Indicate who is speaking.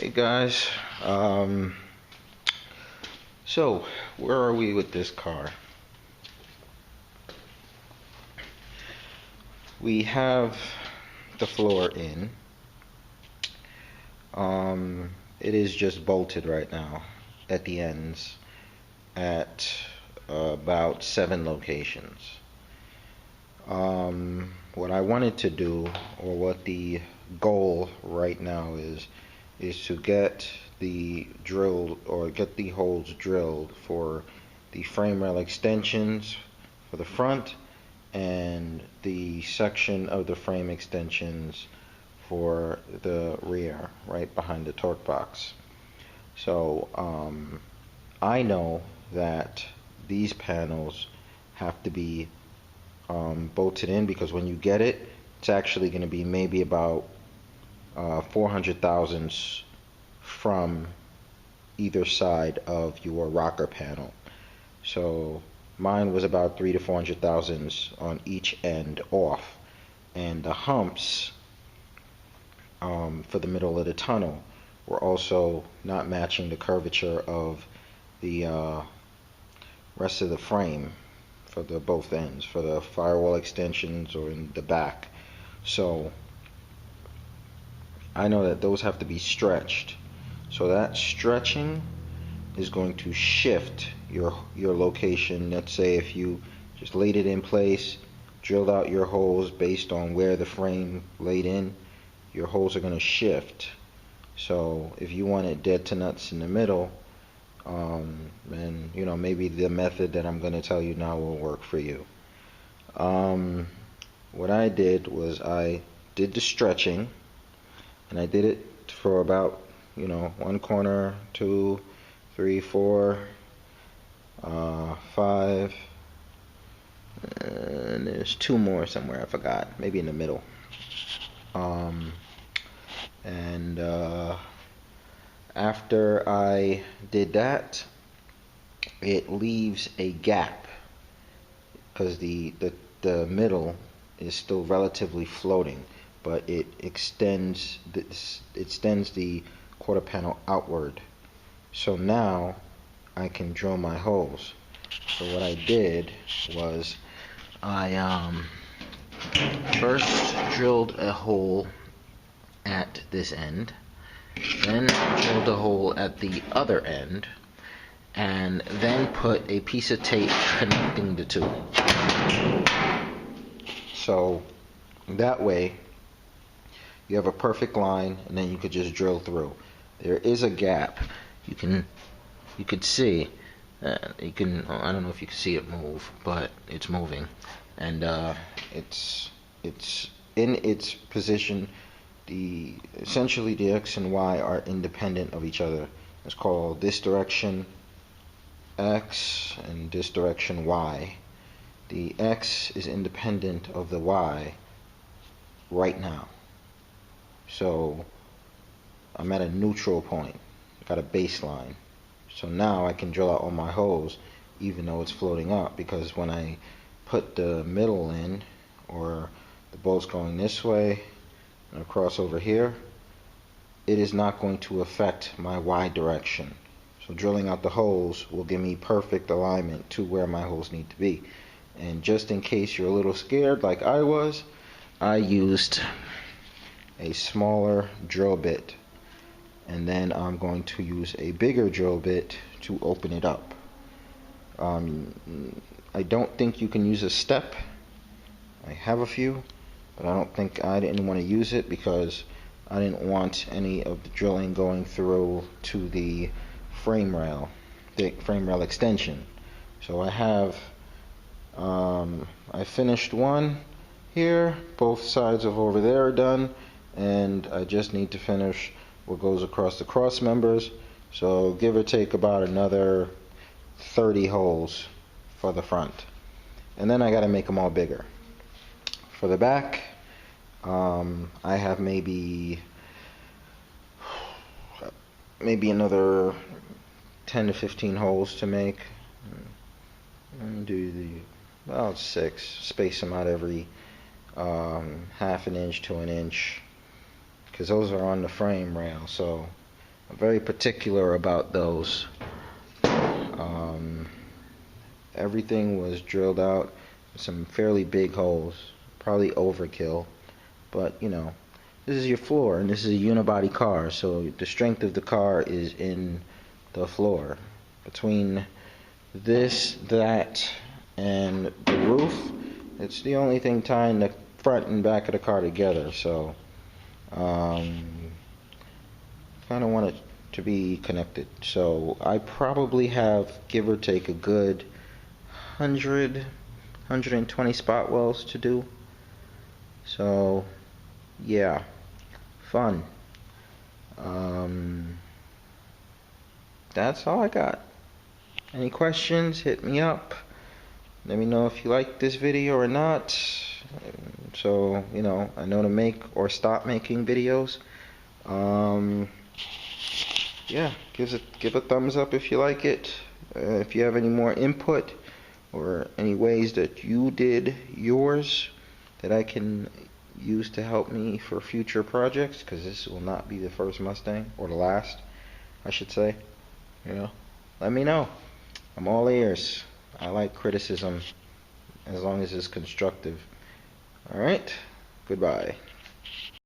Speaker 1: Hey guys, um, so where are we with this car? We have the floor in. It is just bolted right now at the ends at about 7 locations. What I wanted to do, or what the goal right now is to get the holes drilled for the frame rail extensions for the front and the section of the frame extensions for the rear, right behind the torque box. So I know that these panels have to be bolted in, because when you get it, it's actually going to be maybe about 400 thousandths from either side of your rocker panel. So mine was about 3 to 400 thousandths on each end off, and the humps for the middle of the tunnel were also not matching the curvature of the rest of the frame for the both ends, for the firewall extensions or in the back. So I know that those have to be stretched. So that stretching is going to shift your location. Let's say if you just laid it in place, drilled out your holes based on where the frame laid in, your holes are going to shift. So if you want it dead to nuts in the middle, and maybe the method that I'm going to tell you now will work for you. What I did was I did the stretching, and I did it for about one corner, 2, 3, 4, 5, and there's 2 more somewhere I forgot, maybe in the middle. After I did that, it leaves a gap because the middle is still relatively floating, but it extends the quarter panel outward. So now I can drill my holes. So what I did was I first drilled a hole at this end, then drilled a hole at the other end, and then put a piece of tape connecting the two. So that way you have a perfect line, and then you could just drill through. There is a gap. You could see. I don't know if you can see it move, but it's moving, and it's in its position. Essentially the X and Y are independent of each other. It's called this direction X and this direction Y. The X is independent of the Y right now. So I'm at a neutral point. I got a baseline. So now I can drill out all my holes even though it's floating up, because when I put the middle in, or the bolt's going this way and across over here, it is not going to affect my Y direction. So drilling out the holes will give me perfect alignment to where my holes need to be. And just in case you're a little scared like I was, I used a smaller drill bit, and then I'm going to use a bigger drill bit to open it up. I don't think you can use a step. I have a few, but I didn't want to use it because I didn't want any of the drilling going through to the frame rail extension. So I have I finished one here, both sides of over there are done, and I just need to finish what goes across the cross members. So give or take about another 30 holes for the front, and then I got to make them all bigger. For the back, I have maybe another 10 to 15 holes to make. And do about 6. Space them out every half an inch to an inch, because those are on the frame rail. So very particular about those. Everything was drilled out with some fairly big holes, probably overkill, but you know, this is your floor and this is a unibody car, so the strength of the car is in the floor. Between this, that, and the roof, it's the only thing tying the front and back of the car together, so kind of want it to be connected. So I probably have, give or take, a good 120 spot welds to do. So yeah, fun. That's all I got. Any questions, hit me up. Let me know if you like this video or not, so you know I know to make or stop making videos. Yeah, give a thumbs up if you like it. If you have any more input or any ways that you did yours that I can use to help me for future projects, because this will not be the first Mustang, or the last I should say, you know, let me know. I'm all ears. I like criticism as long as it's constructive. Alright, goodbye.